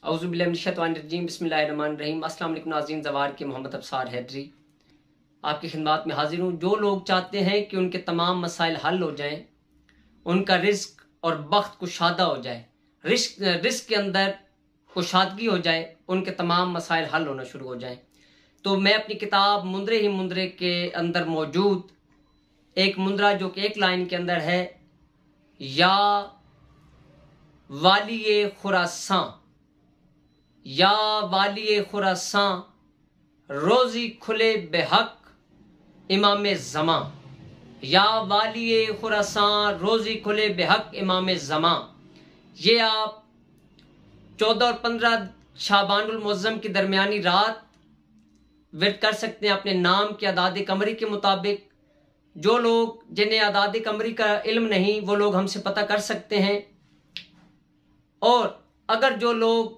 औज़ुबिल्लाहिमिनश्शैतानिर्रजीम बिस्मिल्लाहिर्रहमानिर्रहीम। अस्सलाम वालेकुम नाज़रीन, ज़वार के मोहम्मद अब्सार हैदरी आपकी खिदमत में हाजिर हूँ। जो लोग चाहते हैं कि उनके तमाम मसाइल हल हो जाएं, उनका रिस्क और बख्त कुशादा हो जाए, रिस्क के अंदर कुशादगी हो जाए, उनके तमाम मसाइल हल होना शुरू हो जाएं, तो मैं अपनी किताब मुंदरे ही मुंदरे के अंदर मौजूद एक मुंदरा जो कि एक लाइन के अंदर है, या वालिए खुरासां, या वालिए खुरासां रोजी खुले बेहक इमाम ज़मां, या वालिए खुरासां रोजी खुले बेहक इमाम ज़मां। ये आप 14 और 15 शाबानुल मुअज़्ज़म की दरमियानी रात विर्द कर सकते हैं अपने नाम के अदाद कमरी के मुताबिक। जो लोग जिन्हें अदाद कमरी का इल्म नहीं, वो लोग हमसे पता कर सकते हैं। और अगर जो लोग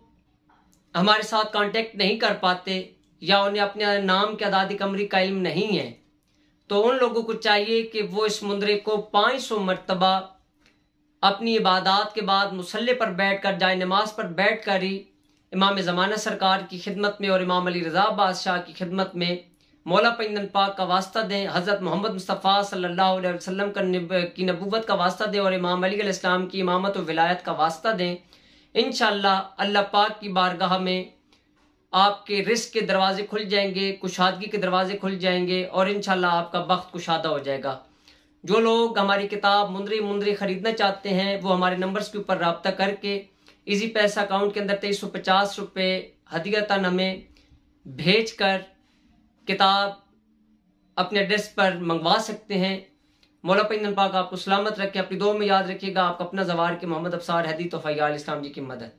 हमारे साथ कांटेक्ट नहीं कर पाते या उन्हें अपने नाम के अदाद कमरी का इल्म नहीं है, तो उन लोगों को चाहिए कि वो इस मुंदरे को 500 मरतबा अपनी इबादत के बाद मुसल्ले पर बैठ कर, जाए नमाज पर बैठ कर ही इमाम ज़माना सरकार की खिदमत में और इमाम अली रज़ा बादशाह की खिदमत में मौला पैगंबर पाक का वास्ता दें, हज़रत मोहम्मद मुस्तफ़ा सल्लल्लाहु अलैहि वसल्लम की नबूवत का वास्ता दें और इमाम अली अलैहिस्सलाम की इमामत और विलायत का वास्ता दें। इंशाअल्लाह अल्लाह पाक की बारगाह में आपके रिस्क के दरवाजे खुल जाएंगे, कुशादगी के दरवाजे खुल जाएंगे और इंशाअल्लाह आपका वक्त कुशादा हो जाएगा। जो लोग हमारी किताब मुंदरी मुंदरी खरीदना चाहते हैं, वो हमारे नंबर्स के ऊपर रब्ता करके इजी पैसा अकाउंट के अंदर 2350 रुपये हदीयतन हमें भेज कर किताब अपने एड्रेस पर मंगवा सकते हैं। मौला पैगंबर पाक आपको सलामत रखे, अपनी दुआ में याद रखिएगा। आपका अपना ज़वार के मोहम्मद अब्सार हैदी तोफ़ा इस्लाम जी की मदद।